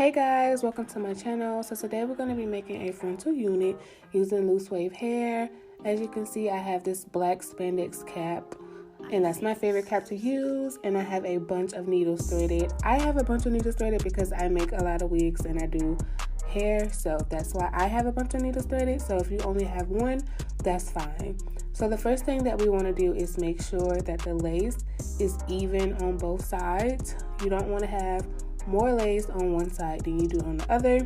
Hey guys, welcome to my channel. So today we're going to be making a frontal unit using loose wave hair. As you can see, I have this black spandex cap, and that's my favorite cap to use, and I have a bunch of needles threaded. I have a bunch of needles threaded because I make a lot of wigs and I do hair, so that's why I have a bunch of needles threaded. So if you only have one, that's fine. So the first thing that we want to do is make sure that the lace is even on both sides. You don't want to have more lace on one side than you do on the other,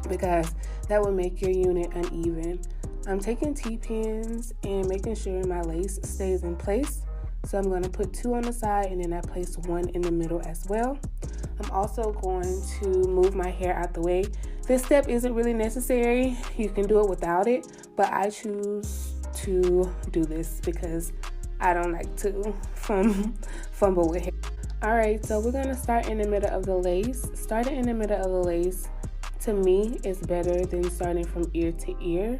because that will make your unit uneven. I'm taking T-pins and making sure my lace stays in place. So I'm going to put 2 on the side, and then I place 1 in the middle as well. I'm also going to move my hair out the way. This step isn't really necessary. You can do it without it, but I choose to do this because I don't like to fumble with hair. Alright, so we're going to start in the middle of the lace. Starting in the middle of the lace, to me, is better than starting from ear to ear.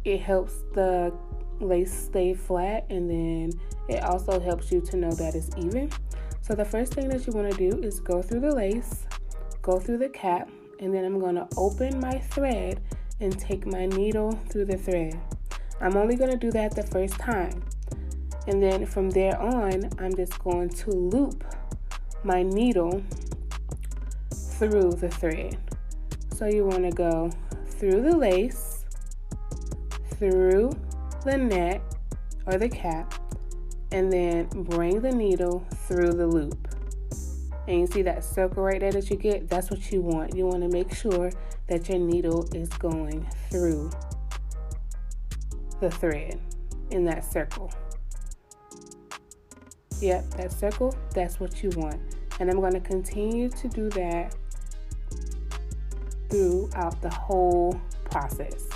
It helps the lace stay flat, and then it also helps you to know that it's even. So the first thing that you want to do is go through the lace, go through the cap, and then I'm going to open my thread and take my needle through the thread. I'm only going to do that the first time. And then from there on, I'm just going to loop my needle through the thread. So you want to go through the lace, through the net or the cap, and then bring the needle through the loop. And you see that circle right there that you get? That's what you want. You want to make sure that your needle is going through the thread in that circle. Yep, that circle, that's what you want. And I'm going to continue to do that throughout the whole process.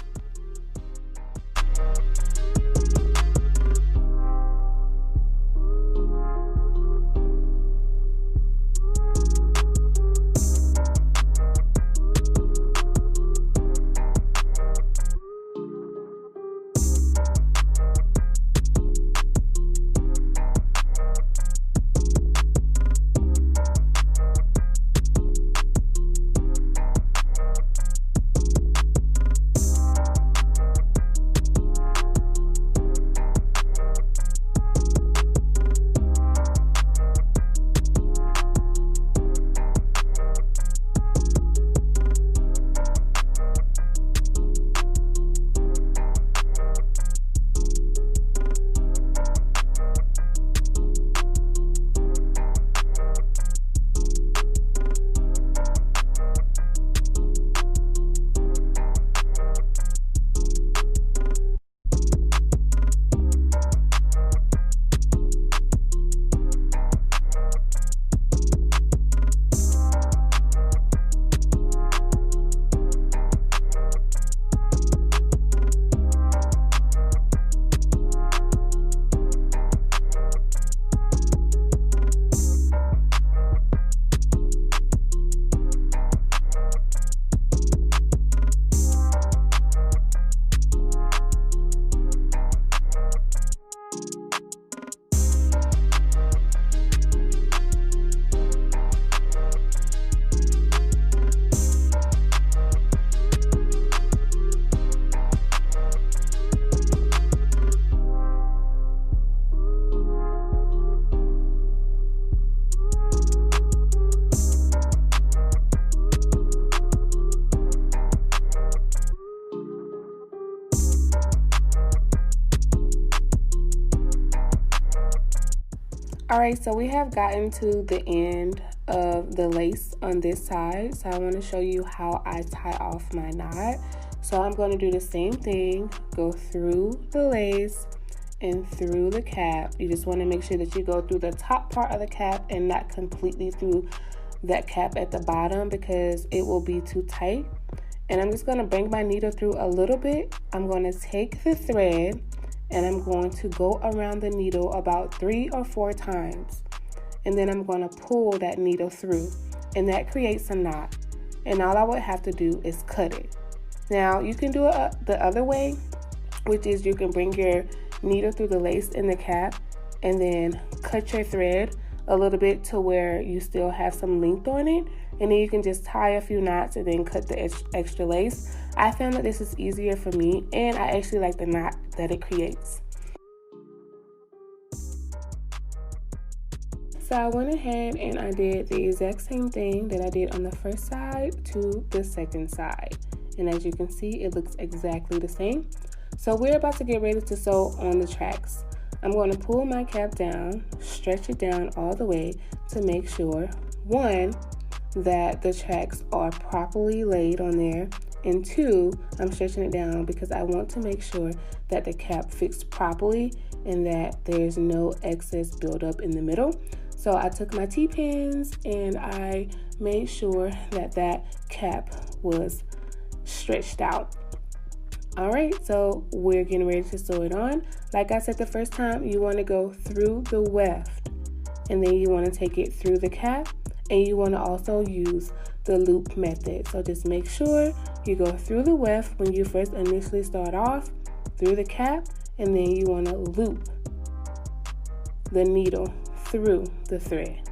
Alright, so we have gotten to the end of the lace on this side. So I want to show you how I tie off my knot. So I'm going to do the same thing, go through the lace and through the cap. You just want to make sure that you go through the top part of the cap and not completely through that cap at the bottom, because it will be too tight. And I'm just going to bring my needle through a little bit. I'm going to take the thread and I'm going to go around the needle about 3 or 4 times. And then I'm going to pull that needle through, and that creates a knot. And all I would have to do is cut it. Now you can do it the other way, which is you can bring your needle through the lace in the cap and then cut your thread a little bit to where you still have some length on it, and then you can just tie a few knots and then cut the extra lace. I found that this is easier for me, and I actually like the knot that it creates. So I went ahead and I did the exact same thing that I did on the first side to the second side. And as you can see, it looks exactly the same. So we're about to get ready to sew on the tracks. I'm going to pull my cap down, stretch it down all the way to make sure, one, that the tracks are properly laid on there, and two, I'm stretching it down because I want to make sure that the cap fits properly and that there's no excess buildup in the middle. So I took my T-pins and I made sure that that cap was stretched out. All right, so we're getting ready to sew it on. Like I said the first time, you want to go through the weft, and then you want to take it through the cap, and you want to also use the loop method. So just make sure you go through the weft when you first initially start off, through the cap, and then you want to loop the needle through the thread.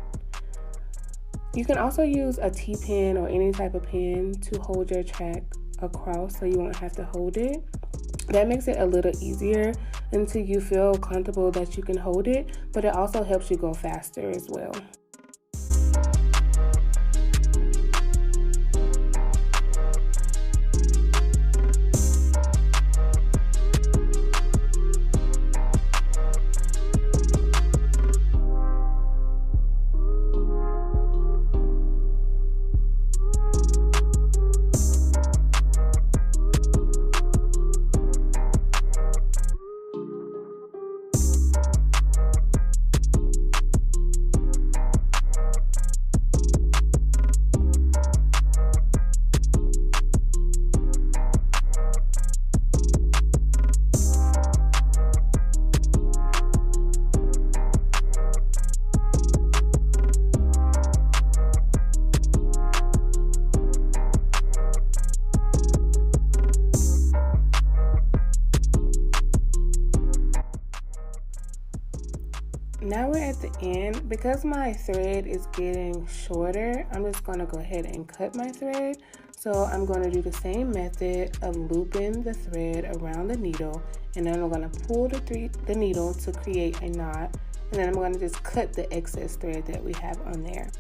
You can also use a T-pin or any type of pin to hold your track across so you won't have to hold it. That makes it a little easier until you feel comfortable that you can hold it, but it also helps you go faster as well. Now we're at the end. Because my thread is getting shorter, I'm just going to go ahead and cut my thread. So I'm going to do the same method of looping the thread around the needle, and then I'm going to pull the needle to create a knot, and then I'm going to just cut the excess thread that we have on there.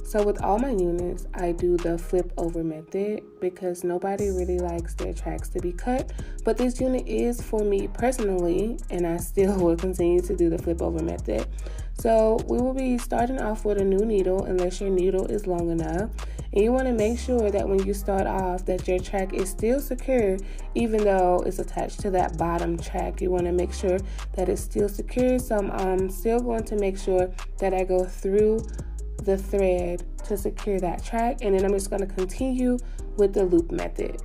So with all my units, I do the flip over method because nobody really likes their tracks to be cut. But this unit is for me personally, and I still will continue to do the flip over method. So we will be starting off with a new needle unless your needle is long enough. And you want to make sure that when you start off that your track is still secure even though it's attached to that bottom track. You want to make sure that it's still secure. So I'm still going to make sure that I go through the thread to secure that track, and then I'm just going to continue with the loop method.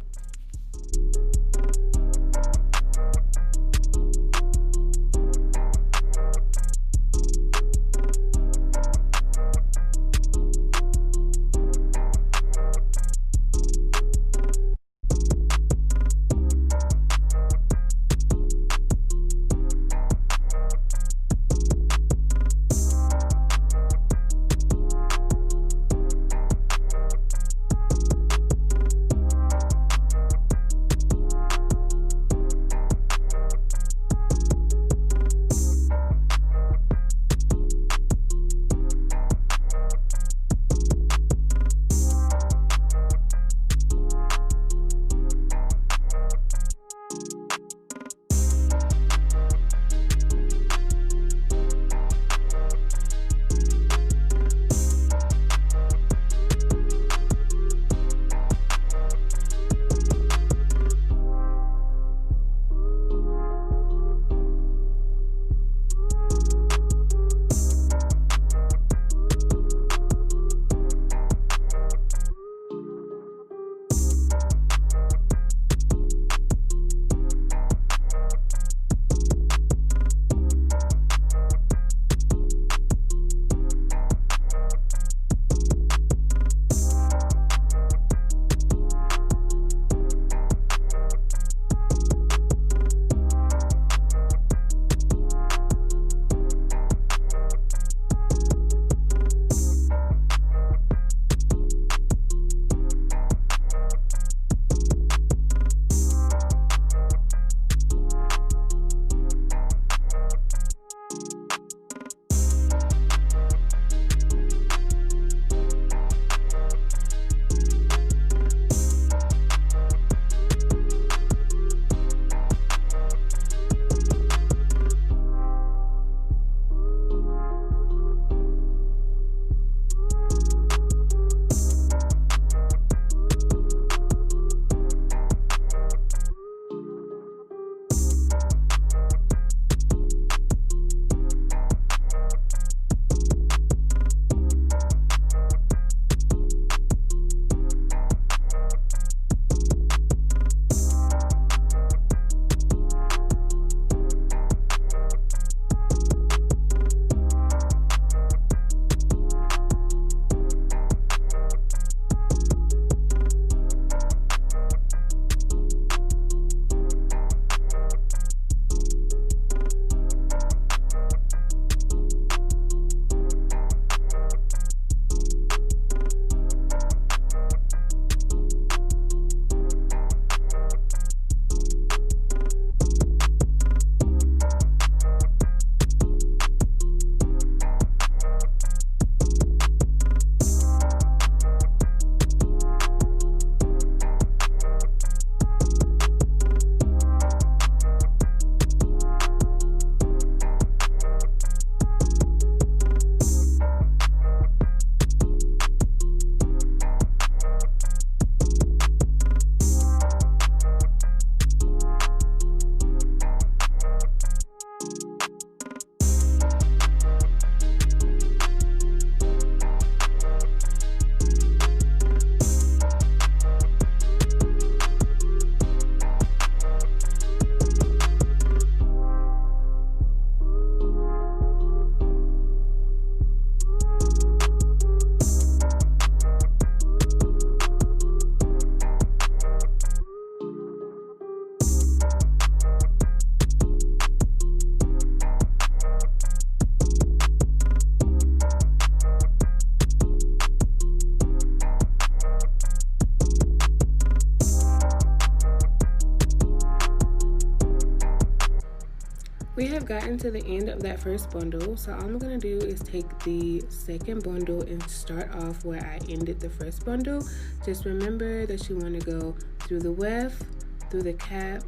We have gotten to the end of that first bundle, so all I'm going to do is take the second bundle and start off where I ended the first bundle. Just remember that you want to go through the weft, through the cap,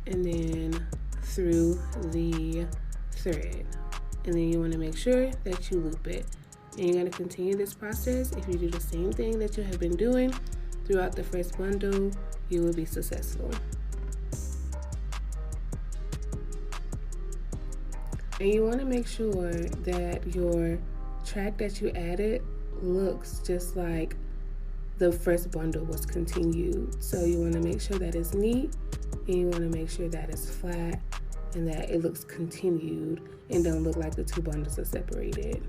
and then through the thread. And then you want to make sure that you loop it. And you're going to continue this process. If you do the same thing that you have been doing throughout the first bundle, you will be successful. And you want to make sure that your track that you added looks just like the first bundle was continued. So you want to make sure that it's neat, and you want to make sure that it's flat and that it looks continued and don't look like the two bundles are separated.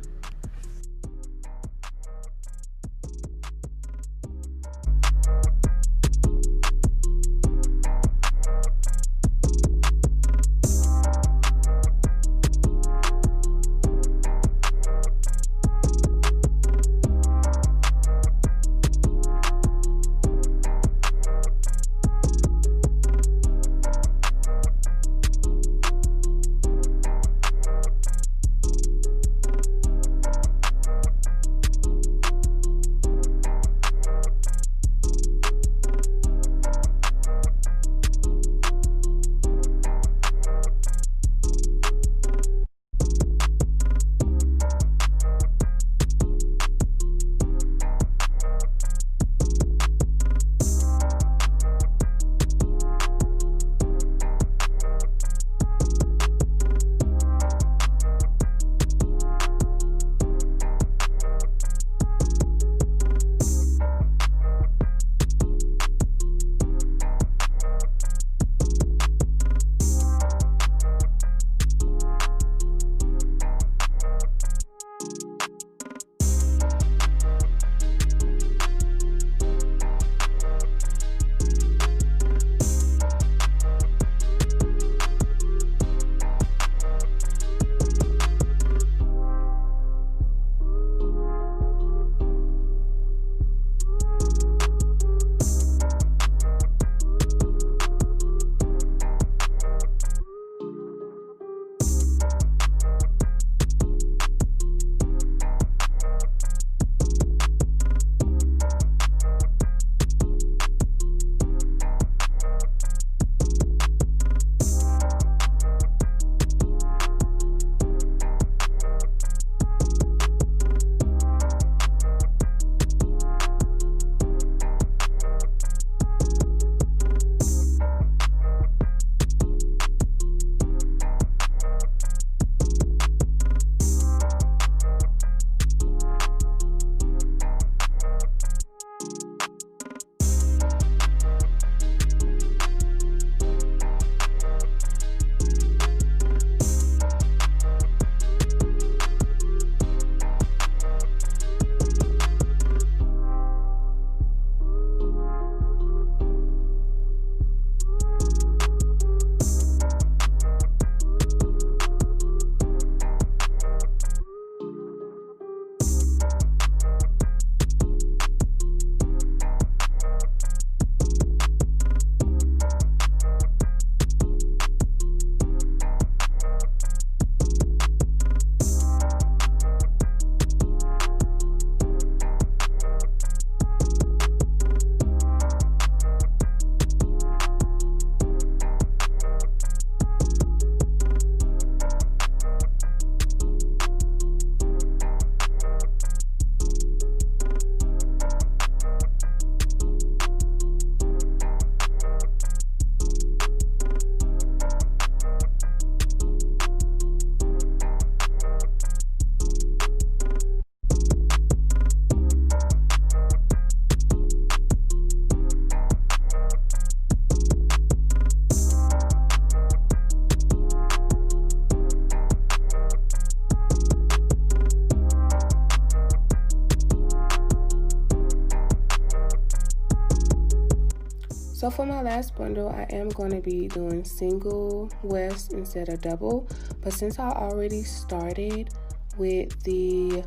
So for my last bundle, I am going to be doing single wefts instead of double. But since I already started with the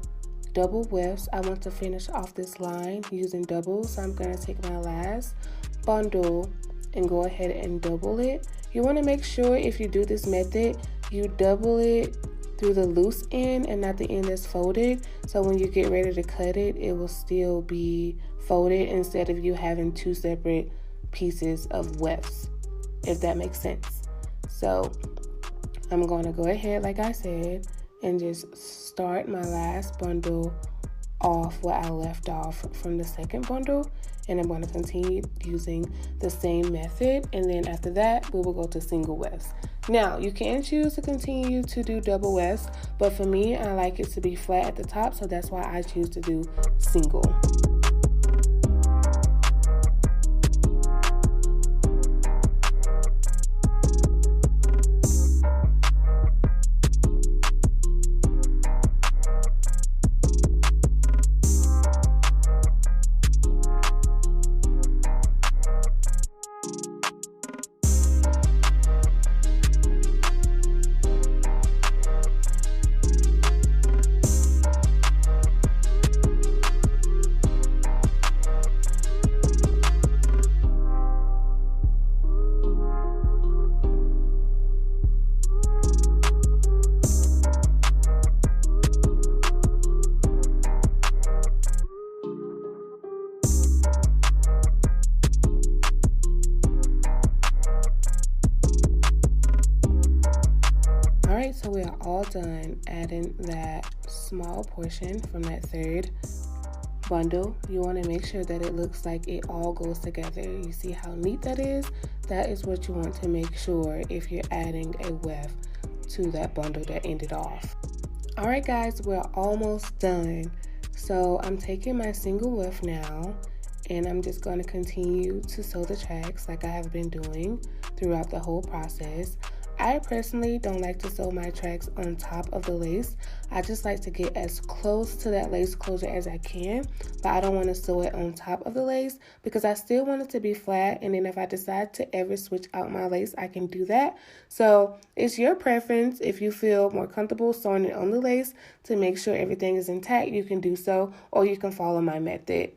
double wefts, I want to finish off this line using doubles. So I'm going to take my last bundle and go ahead and double it. You want to make sure if you do this method, you double it through the loose end and not the end that's folded. So when you get ready to cut it, it will still be folded instead of you having two separate pieces of wefts, if that makes sense. So I'm going to go ahead, like I said, and just start my last bundle off where I left off from the second bundle, and I'm going to continue using the same method, and then after that we will go to single wefts. Now you can choose to continue to do double wefts, but for me I like it to be flat at the top, so that's why I choose to do single. Alright, so we are all done adding that small portion from that third bundle. You want to make sure that it looks like it all goes together. You see how neat that is? That is what you want to make sure if you're adding a weft to that bundle that ended off. Alright guys, we're almost done. So I'm taking my single weft now, and I'm just going to continue to sew the tracks like I have been doing throughout the whole process. I personally don't like to sew my tracks on top of the lace. I just like to get as close to that lace closure as I can, but I don't want to sew it on top of the lace because I still want it to be flat, and then if I decide to ever switch out my lace, I can do that. So it's your preference. If you feel more comfortable sewing it on the lace to make sure everything is intact, you can do so, or you can follow my method.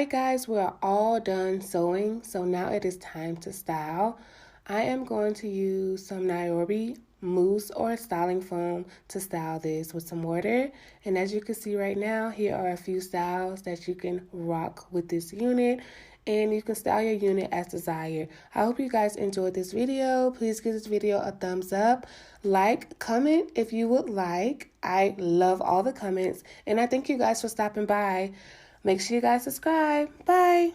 Alright guys, we're all done sewing, so now it is time to style. I am going to use some Niobe mousse or styling foam to style this with some water. And as you can see right now, here are a few styles that you can rock with this unit. And you can style your unit as desired. I hope you guys enjoyed this video. Please give this video a thumbs up. Like, comment if you would like. I love all the comments. And I thank you guys for stopping by. Make sure you guys subscribe. Bye.